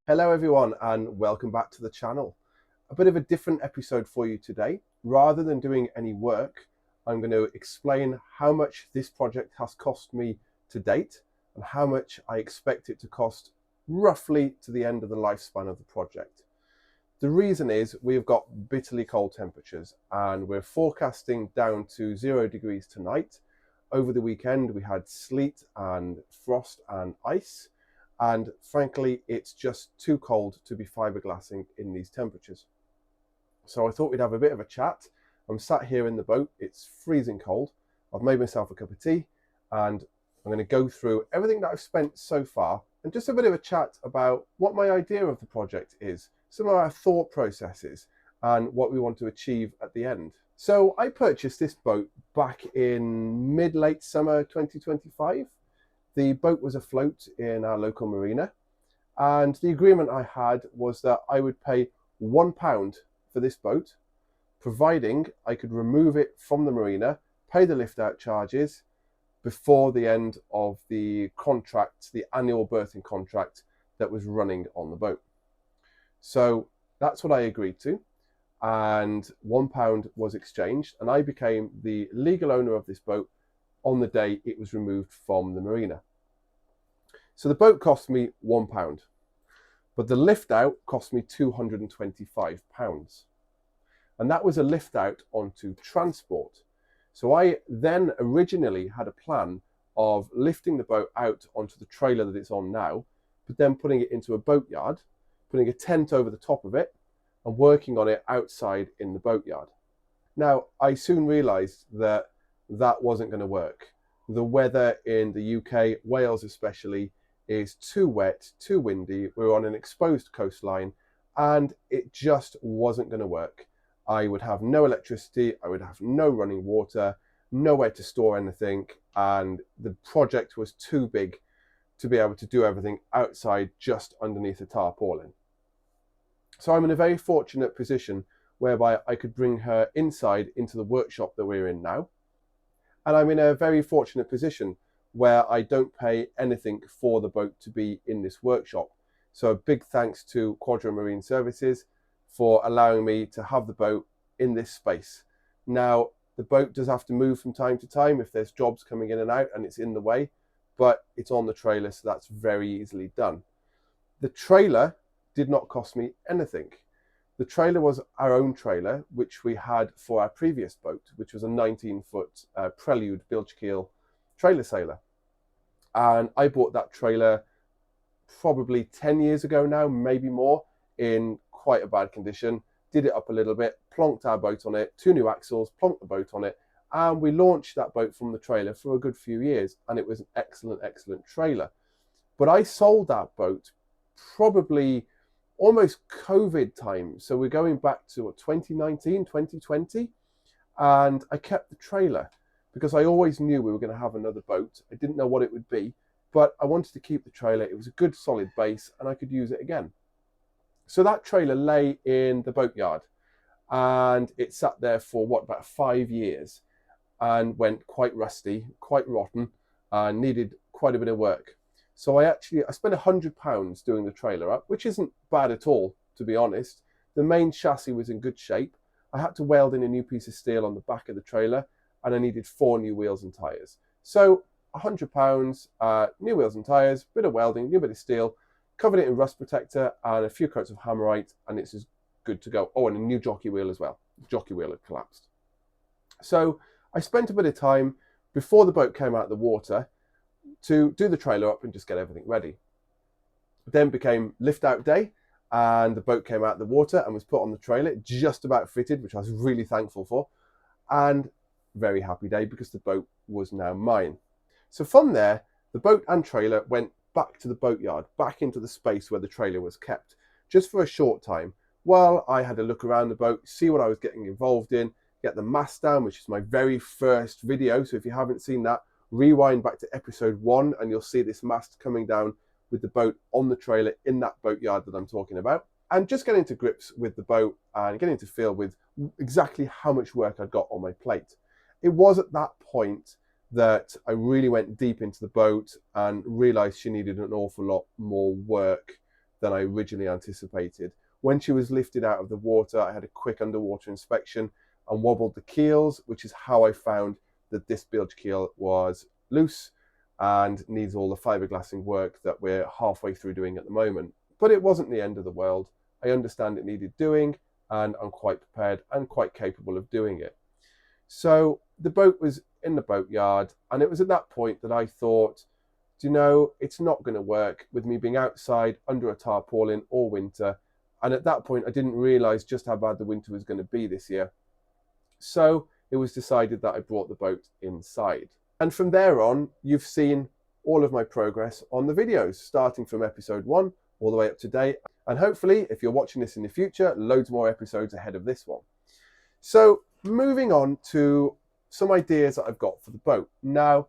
Hello everyone and welcome back to the channel. A bit of a different episode for you today. Rather than doing any work, I'm going to explain how much this project has cost me to date and how much I expect it to cost roughly to the end of the lifespan of the project. The reason is we've got bitterly cold temperatures and we're forecasting down to 0 degrees tonight. Over the weekend we had sleet and frost and ice. And frankly, it's just too cold to be fiberglassing in these temperatures. So I thought we'd have a bit of a chat. I'm sat here in the boat, it's freezing cold. I've made myself a cup of tea and I'm going to go through everything that I've spent so far and just a bit of a chat about what my idea of the project is, some of our thought processes and what we want to achieve at the end. So I purchased this boat back in mid-late summer 2025. The boat was afloat in our local marina, and the agreement I had was that I would pay £1 for this boat, providing I could remove it from the marina, pay the lift out charges before the end of the contract, the annual berthing contract that was running on the boat. So that's what I agreed to, and £1 was exchanged, and I became the legal owner of this boat on the day it was removed from the marina. So the boat cost me £1, but the lift out cost me £225. And that was a lift out onto transport. So I then originally had a plan of lifting the boat out onto the trailer that it's on now, but then putting it into a boatyard, putting a tent over the top of it and working on it outside in the boatyard. Now, I soon realized that that wasn't going to work. The weather in the UK, Wales especially, is too wet, too windy. We're on an exposed coastline and it just wasn't going to work. I would have no electricity, I would have no running water, nowhere to store anything, and the project was too big to be able to do everything outside just underneath a tarpaulin. So I'm in a very fortunate position whereby I could bring her inside into the workshop that we're in now. And I'm in a very fortunate position where I don't pay anything for the boat to be in this workshop. So a big thanks to Quadra Marine Services for allowing me to have the boat in this space. Now, the boat does have to move from time to time if there's jobs coming in and out and it's in the way, but it's on the trailer, so that's very easily done. The trailer did not cost me anything. The trailer was our own trailer, which we had for our previous boat, which was a 19-foot Prelude bilge keel trailer sailor. And I bought that trailer probably 10 years ago now, maybe more, in quite a bad condition. Did it up a little bit, plonked our boat on it, 2 new axles, plonked the boat on it, and we launched that boat from the trailer for a good few years, and it was an excellent, excellent trailer. But I sold that boat probably almost COVID time. So we're going back to 2019, 2020. And I kept the trailer because I always knew we were going to have another boat. I didn't know what it would be, but I wanted to keep the trailer. It was a good solid base and I could use it again. So that trailer lay in the boatyard and it sat there for about 5 years and went quite rusty, quite rotten, and needed quite a bit of work. So I spent £100 doing the trailer up, which isn't bad at all, to be honest. The main chassis was in good shape. I had to weld in a new piece of steel on the back of the trailer, and I needed 4 new wheels and tyres. So £100, new wheels and tyres, bit of welding, new bit of steel, covered it in rust protector and a few coats of hammerite, and it's as good to go. Oh, and a new jockey wheel as well. The jockey wheel had collapsed. So I spent a bit of time before the boat came out of the water to do the trailer up and just get everything ready. Then became lift out day and the boat came out of the water and was put on the trailer, just about fitted, which I was really thankful for, and very happy day because the boat was now mine. So from there, the boat and trailer went back to the boatyard, back into the space where the trailer was kept, just for a short time, while I had a look around the boat, see what I was getting involved in, get the mast down, which is my very first video. So if you haven't seen that, rewind back to episode 1 and you'll see this mast coming down with the boat on the trailer in that boatyard that I'm talking about. And just getting to grips with the boat and getting to feel with exactly how much work I'd got on my plate. It was at that point that I really went deep into the boat and realized she needed an awful lot more work than I originally anticipated. When she was lifted out of the water, I had a quick underwater inspection and wobbled the keels, which is how I found that this bilge keel was loose and needs all the fiberglassing work that we're halfway through doing at the moment. But it wasn't the end of the world. I understand it needed doing, and I'm quite prepared and quite capable of doing it. So the boat was in the boatyard, and it was at that point that I thought, do you know, it's not going to work with me being outside under a tarpaulin all winter. And at that point, I didn't realize just how bad the winter was going to be this year. So it was decided that I brought the boat inside. And from there on, you've seen all of my progress on the videos, starting from episode 1 all the way up to date. And hopefully, if you're watching this in the future, loads more episodes ahead of this one. So moving on to some ideas that I've got for the boat. Now,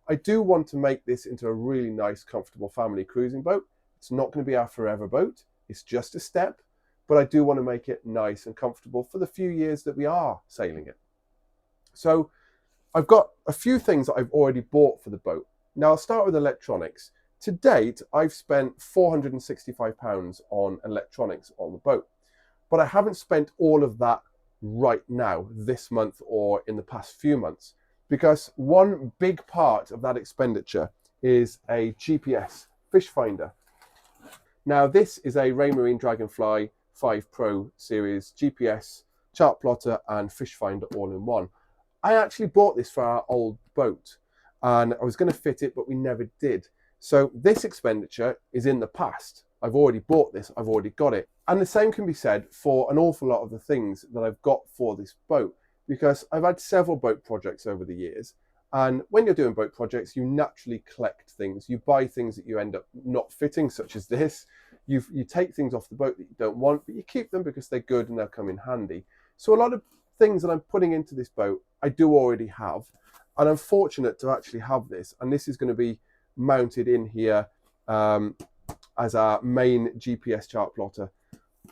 I do want to make this into a really nice, comfortable family cruising boat. It's not going to be our forever boat. It's just a step, but I do want to make it nice and comfortable for the few years that we are sailing it. So I've got a few things that I've already bought for the boat. Now I'll start with electronics. To date, I've spent £465 on electronics on the boat, but I haven't spent all of that right now, this month or in the past few months, because one big part of that expenditure is a GPS fish finder. Now this is a Raymarine Dragonfly 5 Pro series GPS, chart plotter and fish finder all in one. I actually bought this for our old boat and I was going to fit it, but we never did. So this expenditure is in the past. I've already bought this, I've already got it. And the same can be said for an awful lot of the things that I've got for this boat, because I've had several boat projects over the years. And when you're doing boat projects, you naturally collect things. You buy things that you end up not fitting, such as this. You take things off the boat that you don't want, but you keep them because they're good and they'll come in handy. So a lot of things that I'm putting into this boat, I do already have. And I'm fortunate to actually have this. And this is going to be mounted in here as our main GPS chart plotter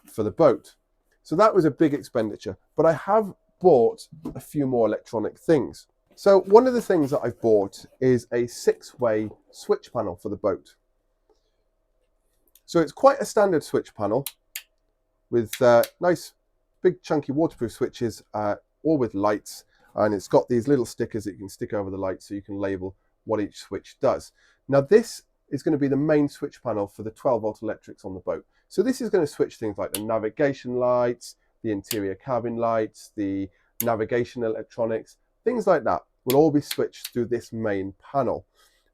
for the boat. So that was a big expenditure. But I have bought a few more electronic things. So one of the things that I've bought is a 6-way switch panel for the boat. So it's quite a standard switch panel with nice big chunky waterproof switches, all with lights, and it's got these little stickers that you can stick over the lights so you can label what each switch does. Now this is going to be the main switch panel for the 12-volt electrics on the boat. So this is going to switch things like the navigation lights, the interior cabin lights, the navigation electronics, things like that will all be switched through this main panel.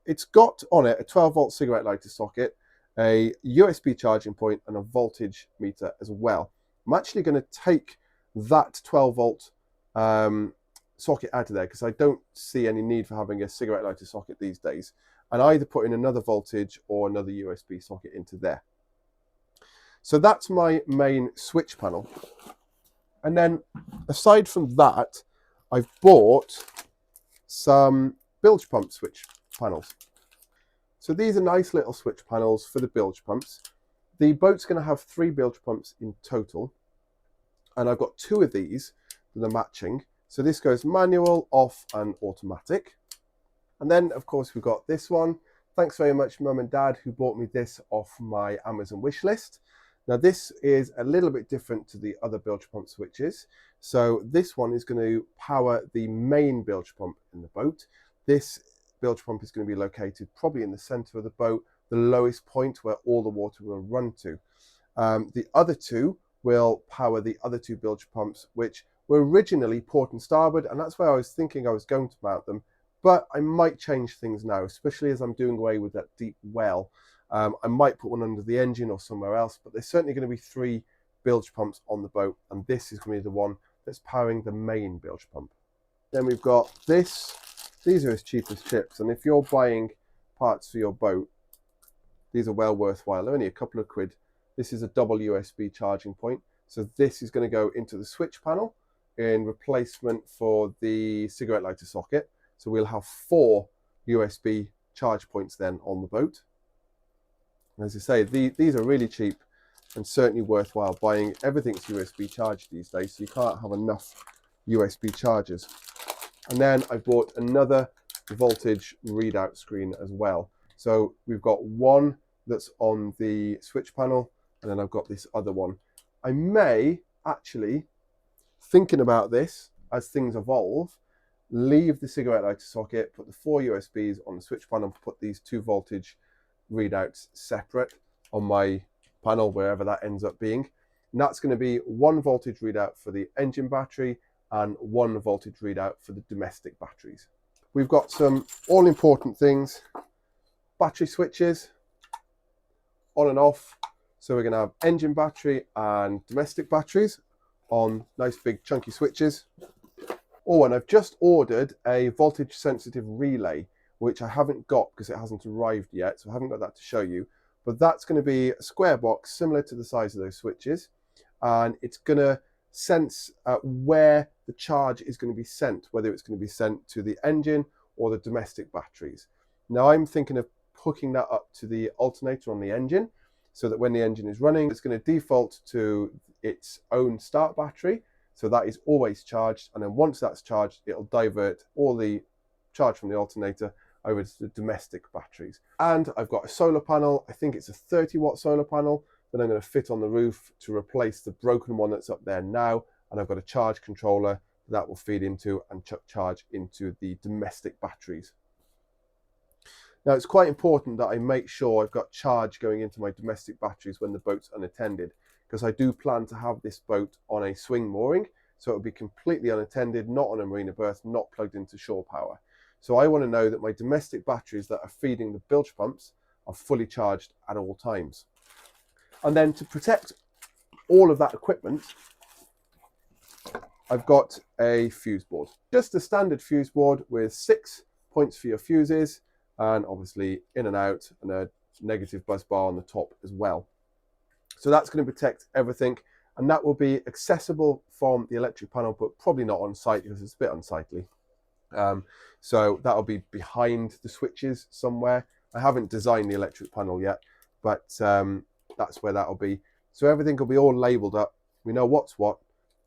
It's got on it a 12-volt cigarette lighter socket, a USB charging point and a voltage meter as well. I'm actually going to take that 12-volt socket out of there because I don't see any need for having a cigarette lighter socket these days, and either put in another voltage or another USB socket into there. So that's my main switch panel. And then aside from that, I've bought some bilge pump switch panels. So these are nice little switch panels for the bilge pumps. The boat's going to have 3 bilge pumps in total, and I've got 2 of these that are matching. So this goes manual, off and automatic. And then of course we've got this one. Thanks very much Mum and Dad who bought me this off my Amazon wish list. Now this is a little bit different to the other bilge pump switches. So this one is going to power the main bilge pump in the boat. This bilge pump is going to be located probably in the center of the boat, the lowest point where all the water will run to. The other 2 will power the other 2 bilge pumps, which were originally port and starboard, and that's where I was thinking I was going to mount them, but I might change things now, especially as I'm doing away with that deep well. I might put one under the engine or somewhere else, but there's certainly going to be 3 bilge pumps on the boat, and this is going to be the one that's powering the main bilge pump. Then we've got this. These are as cheap as chips, and if you're buying parts for your boat, these are well worthwhile. They're only a couple of quid. This is a double USB charging point, so this is going to go into the switch panel in replacement for the cigarette lighter socket. So we'll have 4 USB charge points then on the boat. And as I say, these are really cheap and certainly worthwhile buying. Everything's USB charged these days, so you can't have enough USB chargers. And then I bought another voltage readout screen as well. So we've got one that's on the switch panel and then I've got this other one. I may actually, thinking about this as things evolve, leave the cigarette lighter socket, put the 4 USBs on the switch panel, put these 2 voltage readouts separate on my panel, wherever that ends up being. And that's going to be 1 voltage readout for the engine battery and 1 voltage readout for the domestic batteries. We've got some all important things, battery switches, on and off. So we're going to have engine battery and domestic batteries on nice big chunky switches. Oh, and I've just ordered a voltage sensitive relay, which I haven't got because it hasn't arrived yet. So I haven't got that to show you. But that's going to be a square box similar to the size of those switches. And it's going to sense where the charge is going to be sent, whether it's going to be sent to the engine or the domestic batteries. Now I'm thinking of hooking that up to the alternator on the engine so that when the engine is running, it's going to default to its own start battery. So that is always charged. And then once that's charged, it'll divert all the charge from the alternator over to the domestic batteries. And I've got a solar panel. I think it's a 30-watt solar panel that I'm going to fit on the roof to replace the broken one that's up there now. And I've got a charge controller that will feed into and charge into the domestic batteries. Now it's quite important that I make sure I've got charge going into my domestic batteries when the boat's unattended, because I do plan to have this boat on a swing mooring, so it'll be completely unattended, not on a marina berth, not plugged into shore power. So I want to know that my domestic batteries that are feeding the bilge pumps are fully charged at all times. And then to protect all of that equipment, I've got a fuse board. Just a standard fuse board with 6 points for your fuses, and obviously in and out, and a negative bus bar on the top as well. So that's going to protect everything, and that will be accessible from the electric panel, but probably not on site because it's a bit unsightly. So that'll be behind the switches somewhere. I haven't designed the electric panel yet, but that's where that'll be. So everything will be all labelled up. We know what's what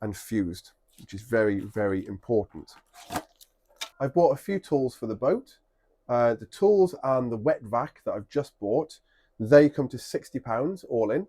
and fused, which is very, very important. I've bought a few tools for the boat. The tools and the wet vac that I've just bought, they come to £60 all in.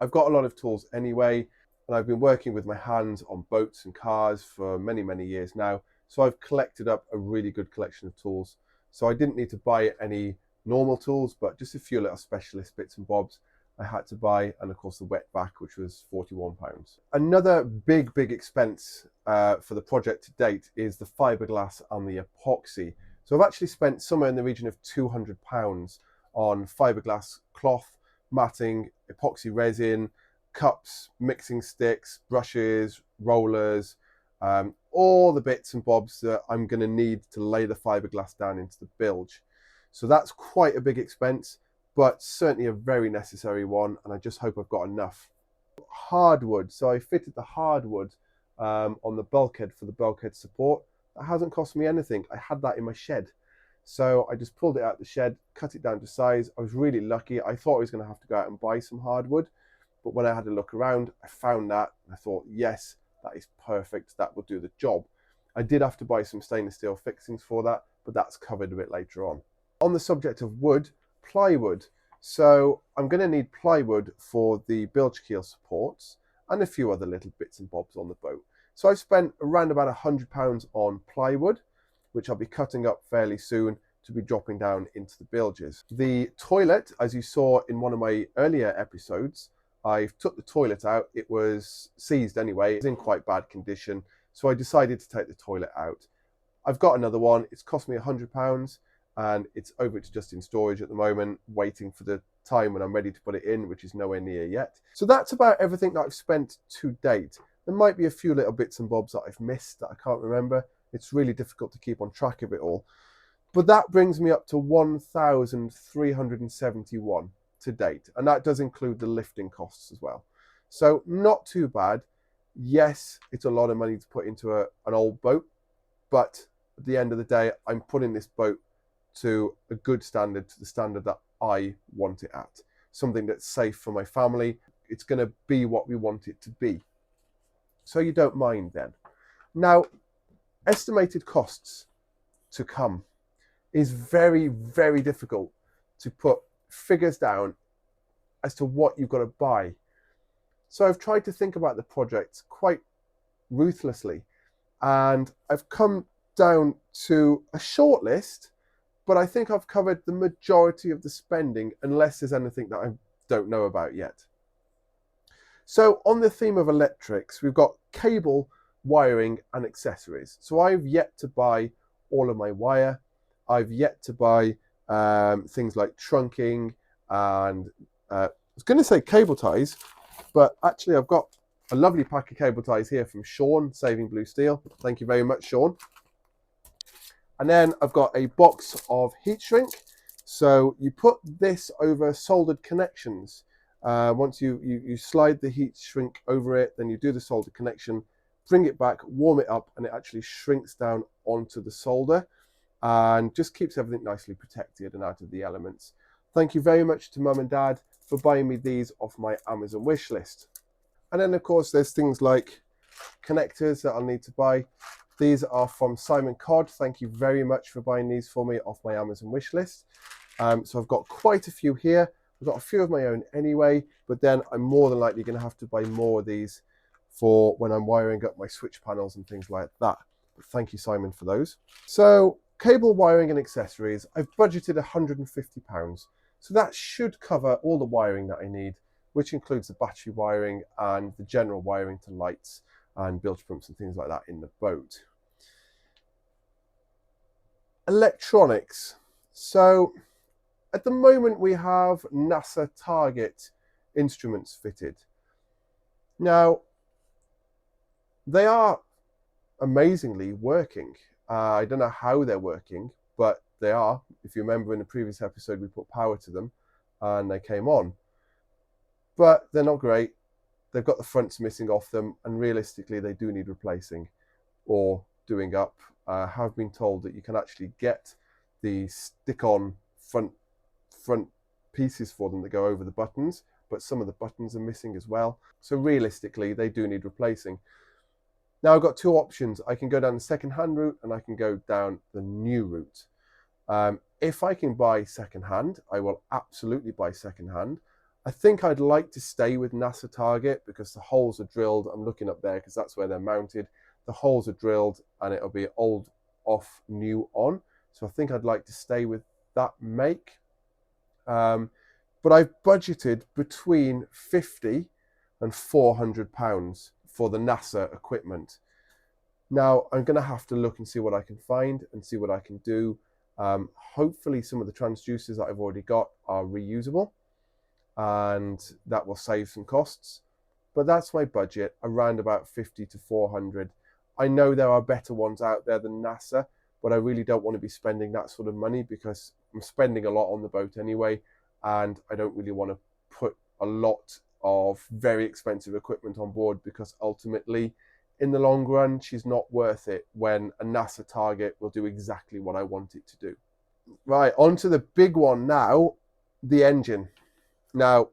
I've got a lot of tools anyway, and I've been working with my hands on boats and cars for many, many years now. So I've collected up a really good collection of tools. So I didn't need to buy any normal tools, but just a few little specialist bits and bobs I had to buy. And of course the wet vac, which was £41. Another big, big expense for the project to date is the fiberglass and the epoxy. So I've actually spent somewhere in the region of £200 on fiberglass cloth, matting, epoxy resin, cups, mixing sticks, brushes, rollers, all the bits and bobs that I'm going to need to lay the fiberglass down into the bilge. So that's quite a big expense, but certainly a very necessary one, and I just hope I've got enough. Hardwood, so I fitted the hardwood on the bulkhead for the bulkhead support. That hasn't cost me anything. I had that in my shed. So I just pulled it out of the shed, cut it down to size. I was really lucky. I thought I was going to have to go out and buy some hardwood, but when I had a look around, I found that. I thought, yes, that is perfect. That will do the job. I did have to buy some stainless steel fixings for that, but that's covered a bit later on. On the subject of wood, plywood. So I'm going to need plywood for the bilge keel supports and a few other little bits and bobs on the boat. So I've spent around about £100 on plywood, which I'll be cutting up fairly soon to be dropping down into the bilges. The toilet, as you saw in one of my earlier episodes, I've took the toilet out. It was seized anyway. It's in quite bad condition. So I decided to take the toilet out. I've got another one. It's cost me £100 and it's over to just in storage at the moment, waiting for the time when I'm ready to put it in, which is nowhere near yet. So that's about everything that I've spent to date. There might be a few little bits and bobs that I've missed that I can't remember. It's really difficult to keep on track of it all. But that brings me up to 1,371 to date. And that does include the lifting costs as well. So not too bad. Yes, it's a lot of money to put into an old boat. But at the end of the day, I'm putting this boat to a good standard, to the standard that I want it at. Something that's safe for my family. It's going to be what we want it to be. So you don't mind then. Now, estimated costs to come is very, very difficult to put figures down as to what you've got to buy. So I've tried to think about the project quite ruthlessly, and I've come down to a short list, but I think I've covered the majority of the spending, unless there's anything that I don't know about yet. So on the theme of electrics, we've got cable, wiring and accessories. So I've yet to buy all of my wire. I've yet to buy things like trunking and I was going to say cable ties, but actually I've got a lovely pack of cable ties here from Sean, Saving Blue Steel. Thank you very much, Sean. And then I've got a box of heat shrink. So you put this over soldered connections. Once you slide the heat shrink over it, then you do the solder connection, bring it back, warm it up, and it actually shrinks down onto the solder and just keeps everything nicely protected and out of the elements. Thank you very much to Mum and Dad for buying me these off my Amazon wish list. And then of course there's things like connectors that I'll need to buy. These are from Simon Codd. Thank you very much for buying these for me off my Amazon wish list. So I've got quite a few here. I've got a few of my own anyway, but then I'm more than likely going to have to buy more of these for when I'm wiring up my switch panels and things like that. But thank you, Simon, for those. So cable, wiring and accessories, I've budgeted £150. So that should cover all the wiring that I need, which includes the battery wiring and the general wiring to lights and bilge pumps and things like that in the boat. Electronics. So at the moment we have NASA target instruments fitted. Now, they are amazingly working. I don't know how they're working, but they are. If you remember in the previous episode, we put power to them and they came on. But they're not great. They've got the fronts missing off them, and realistically they do need replacing or doing up. I have been told that you can actually get the stick-on front pieces for them that go over the buttons, but some of the buttons are missing as well. So realistically they do need replacing. Now I've got two options. I can go down the second-hand route and I can go down the new route. If I can buy second-hand, I will absolutely buy second-hand. I think I'd like to stay with NASA Target because the holes are drilled. I'm looking up there because that's where they're mounted. The holes are drilled and it'll be old off, new on. So I think I'd like to stay with that make. But I've budgeted between £50 and £400 for the NASA equipment. Now I'm going to have to look and see what I can find and see what I can do. Hopefully some of the transducers that I've already got are reusable, and that will save some costs. But that's my budget, around about 50 to 400. I know there are better ones out there than NASA, but I really don't want to be spending that sort of money because I'm spending a lot on the boat anyway, and I don't really want to put a lot of very expensive equipment on board because ultimately, in the long run, she's not worth it when a NASA target will do exactly what I want it to do. Right, on to the big one now, the engine. Now,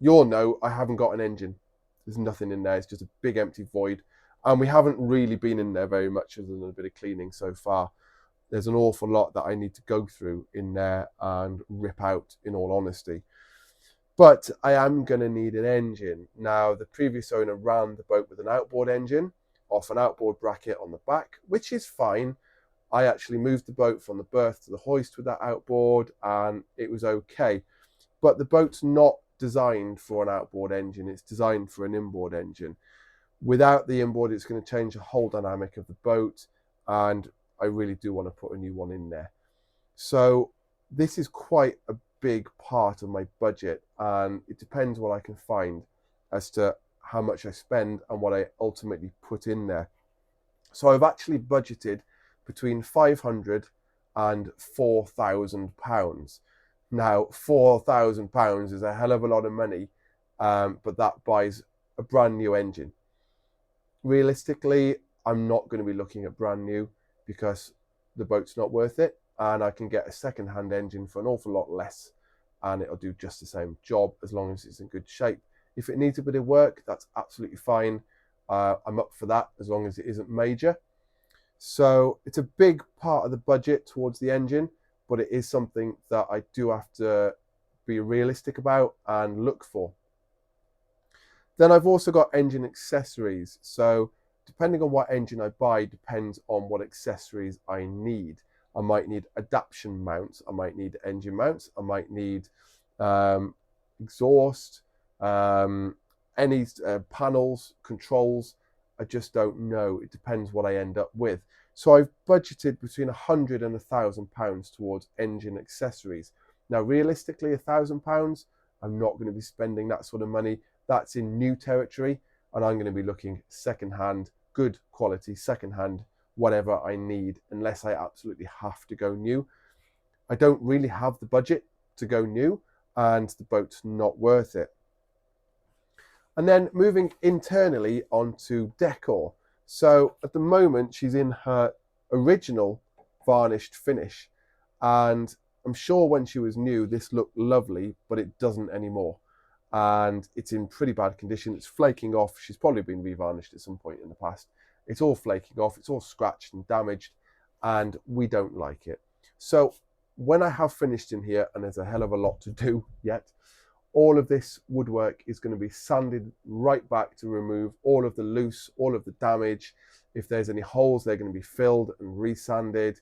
you'll know I haven't got an engine. There's nothing in there. It's just a big empty void. And we haven't really been in there very much other than a bit of cleaning so far. There's an awful lot that I need to go through in there and rip out, in all honesty. But I am going to need an engine. Now, the previous owner ran the boat with an outboard engine off an outboard bracket on the back, which is fine. I actually moved the boat from the berth to the hoist with that outboard and it was okay. But the boat's not designed for an outboard engine. It's designed for an inboard engine. Without the inboard, it's going to change the whole dynamic of the boat, and I really do want to put a new one in there. So this is quite a big part of my budget, and it depends what I can find as to how much I spend and what I ultimately put in there. So I've actually budgeted between £500 and £4,000. Now, £4,000 is a hell of a lot of money, but that buys a brand new engine. Realistically, I'm not going to be looking at brand new because the boat's not worth it, and I can get a second-hand engine for an awful lot less and it'll do just the same job as long as it's in good shape. If it needs a bit of work, that's absolutely fine. I'm up for that as long as it isn't major. So it's a big part of the budget towards the engine, but it is something that I do have to be realistic about and look for. Then I've also got engine accessories. So depending on what engine I buy depends on what accessories I need. I might need adaptation mounts, I might need engine mounts, I might need exhaust, any panels, controls. I just don't know. It depends what I end up with. So I've budgeted between £100 and £1,000 towards engine accessories. Now, realistically, £1,000, I'm not going to be spending that sort of money. That's in new territory, and I'm going to be looking second-hand, good quality, second-hand, whatever I need, unless I absolutely have to go new. I don't really have the budget to go new, and the boat's not worth it. And then moving internally onto decor. So at the moment, she's in her original varnished finish, and I'm sure when she was new, this looked lovely, but it doesn't anymore. And it's in pretty bad condition. It's flaking off. She's probably been revarnished at some point in the past. It's all flaking off. It's all scratched and damaged, and we don't like it. So when I have finished in here, and there's a hell of a lot to do yet, all of this woodwork is going to be sanded right back to remove all of the loose, all of the damage. If there's any holes, they're going to be filled and resanded.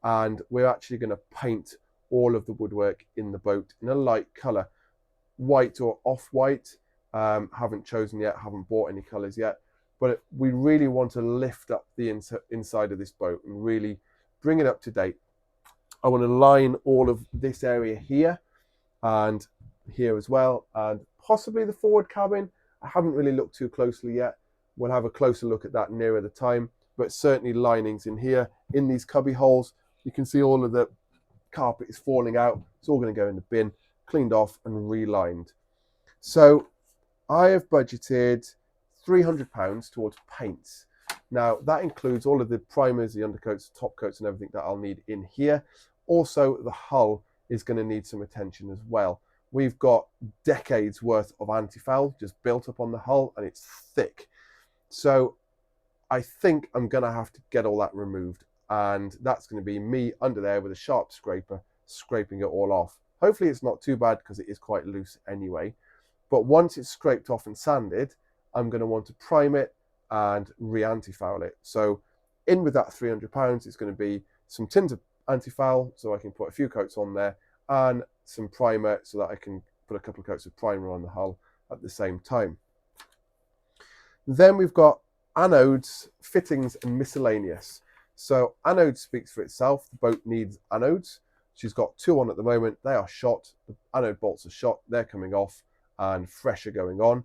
And we're actually going to paint all of the woodwork in the boat in a light colour. White or off-white, haven't chosen yet, haven't bought any colours yet, but we really want to lift up the inside of this boat and really bring it up to date. I want to line all of this area here and here as well, and possibly the forward cabin. I haven't really looked too closely yet. We'll have a closer look at that nearer the time, but certainly linings in here, in these cubby holes. You can see all of the carpet is falling out. It's all going to go in the bin, cleaned off and relined. So I have budgeted £300 towards paints. Now that includes all of the primers, the undercoats, top coats and everything that I'll need in here. Also the hull is going to need some attention as well. We've got decades worth of anti-foul just built up on the hull, and it's thick. So I think I'm going to have to get all that removed, and that's going to be me under there with a sharp scraper scraping it all off. Hopefully it's not too bad because it is quite loose anyway. But once it's scraped off and sanded, I'm going to want to prime it and re-anti-foul it. So in with that £300, it's going to be some tins of anti-foul, so I can put a few coats on there, and some primer so that I can put a couple of coats of primer on the hull at the same time. Then we've got anodes, fittings and miscellaneous. So anodes speaks for itself. The boat needs anodes. She's got 2 on at the moment. They are shot. The anode bolts are shot. They're coming off and fresh are going on.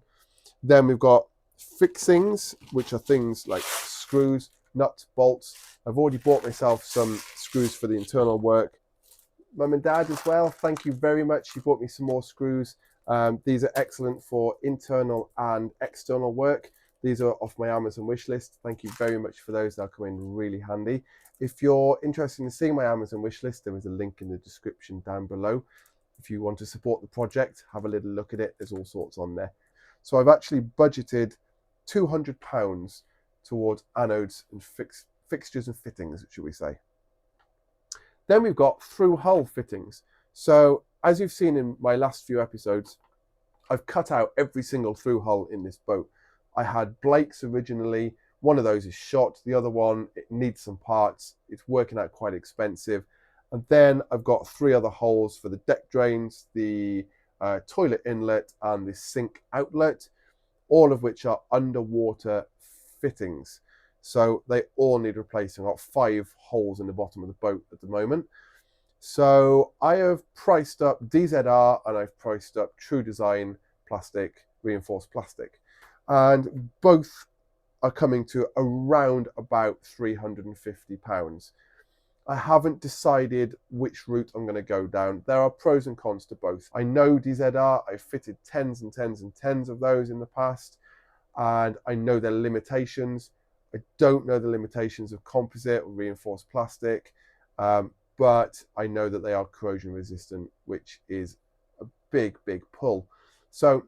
Then we've got fixings, which are things like screws, nuts, bolts. I've already bought myself some screws for the internal work. Mum and Dad as well, thank you very much. You bought me some more screws. These are excellent for internal and external work. These are off my Amazon wish list. Thank you very much for those. They'll come in really handy. If you're interested in seeing my Amazon wish list, there is a link in the description down below. If you want to support the project, have a little look at it. There's all sorts on there. So I've actually budgeted £200 towards anodes and fixtures and fittings, should we say. Then we've got through hull fittings. So as you've seen in my last few episodes, I've cut out every single through hull in this boat. I had Blake's originally. One of those is shot. The other one, it needs some parts. It's working out quite expensive. And then I've got 3 other holes for the deck drains, the toilet inlet and the sink outlet, all of which are underwater fittings. So they all need replacing. I've got 5 holes in the bottom of the boat at the moment. So I have priced up DZR and I've priced up True Design plastic, reinforced plastic. And both are coming to around about £350. I haven't decided which route I'm going to go down. There are pros and cons to both. I know DZR, I've fitted tens and tens and tens of those in the past, and I know their limitations. I don't know the limitations of composite or reinforced plastic, but I know that they are corrosion resistant, which is a big, big pull. So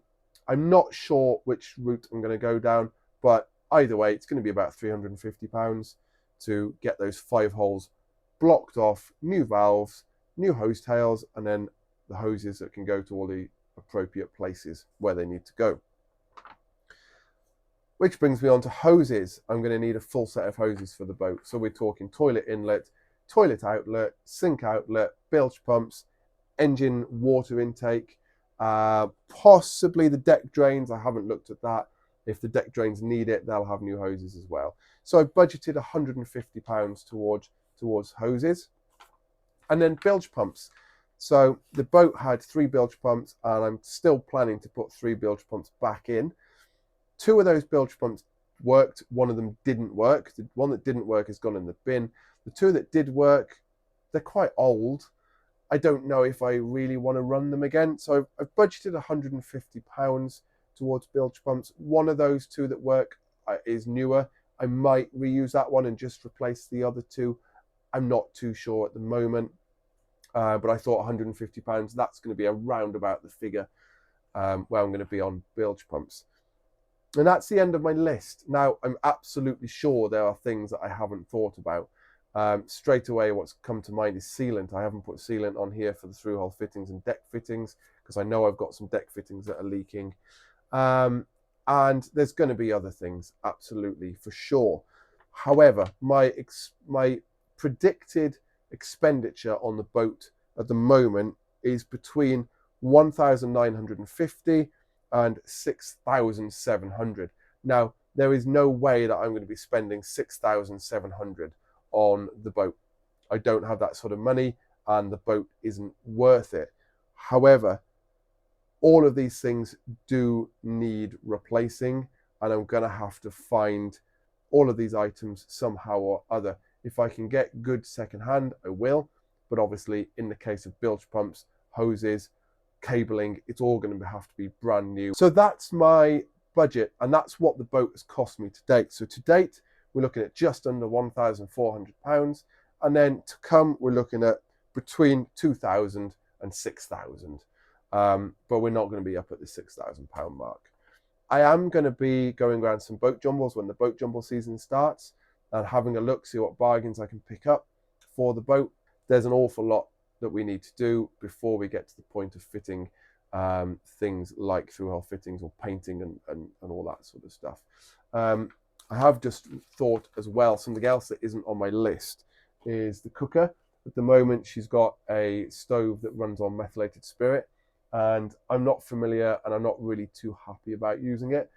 I'm not sure which route I'm going to go down, but either way, it's going to be about £350 to get those 5 holes blocked off, new valves, new hose tails, and then the hoses that can go to all the appropriate places where they need to go. Which brings me on to hoses. I'm going to need a full set of hoses for the boat. So we're talking toilet inlet, toilet outlet, sink outlet, bilge pumps, engine water intake, possibly the deck drains. I haven't looked at that. If the deck drains need it, they'll have new hoses as well. So I budgeted £150 towards hoses. And then bilge pumps. So the boat had 3 bilge pumps, and I'm still planning to put 3 bilge pumps back in. 2 of those bilge pumps worked, one of them didn't work. The one that didn't work has gone in the bin. The 2 that did work, they're quite old. I don't know if I really want to run them again. So I've budgeted £150 towards bilge pumps. One of those 2 that work is newer. I might reuse that one and just replace the other 2. I'm not too sure at the moment. But I thought £150, that's going to be around about the figure where I'm going to be on bilge pumps. And that's the end of my list. Now, I'm absolutely sure there are things that I haven't thought about. Straight away, what's come to mind is sealant. I haven't put sealant on here for the through-hole fittings and deck fittings because I know I've got some deck fittings that are leaking. And there's going to be other things, absolutely, for sure. However, my predicted expenditure on the boat at the moment is between 1,950 and 6,700. Now, there is no way that I'm going to be spending 6,700 on the boat. I don't have that sort of money, and the boat isn't worth it. However, all of these things do need replacing, and I'm going to have to find all of these items somehow or other. If I can get good secondhand, I will. But obviously, in the case of bilge pumps, hoses, cabling, it's all going to have to be brand new. So that's my budget, and that's what the boat has cost me to date. So to date, we're looking at just under £1,400. And then to come, we're looking at between 2,000 and 6,000. But we're not going to be up at the £6,000 mark. I am going to be going around some boat jumbles when the boat jumble season starts, and having a look, see what bargains I can pick up for the boat. There's an awful lot that we need to do before we get to the point of fitting things like through-hole fittings or painting and all that sort of stuff. I have just thought as well, something else that isn't on my list is the cooker. At the moment, she's got a stove that runs on methylated spirit, and I'm not familiar and I'm not really too happy about using it.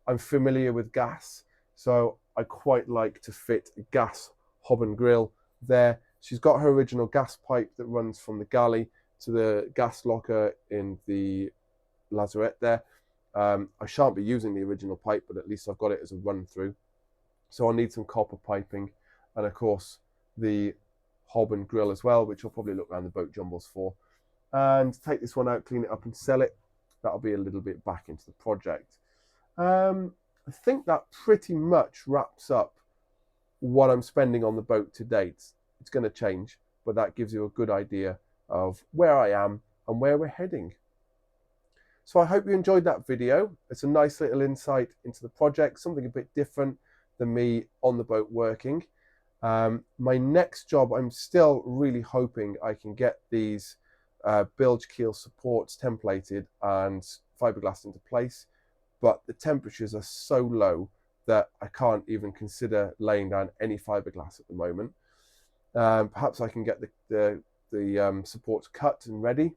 I'm familiar with gas, so I quite like to fit a gas hob and grill there. She's got her original gas pipe that runs from the galley to the gas locker in the lazarette there. I shan't be using the original pipe, but at least I've got it as a run through. So I'll need some copper piping, and of course the hob and grill as well, which I'll probably look around the boat jumbles for. And take this one out, clean it up and sell it. That'll be a little bit back into the project. I think that pretty much wraps up what I'm spending on the boat to date. It's going to change, but that gives you a good idea of where I am and where we're heading. So I hope you enjoyed that video. It's a nice little insight into the project, something a bit different than me on the boat working. My next job, I'm still really hoping I can get these bilge keel supports templated and fiberglass into place, but the temperatures are so low that I can't even consider laying down any fiberglass at the moment. Perhaps I can get the supports cut and ready,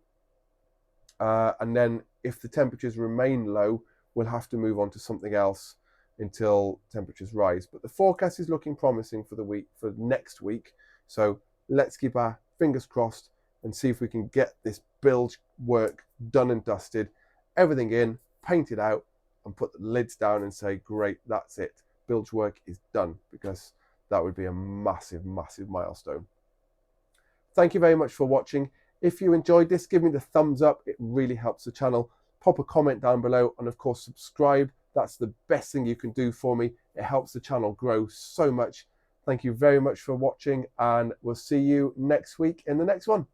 and then if the temperatures remain low, we'll have to move on to something else until temperatures rise. But the forecast is looking promising for next week, so let's keep our fingers crossed and see if we can get this bilge work done and dusted, everything in, painted out, and put the lids down and say, great, that's it, bilge work is done, because that would be a massive, massive milestone. Thank you very much for watching. If you enjoyed this, give me the thumbs up. It really helps the channel. Pop a comment down below, and of course, subscribe. That's the best thing you can do for me. It helps the channel grow so much. Thank you very much for watching, and we'll see you next week in the next one.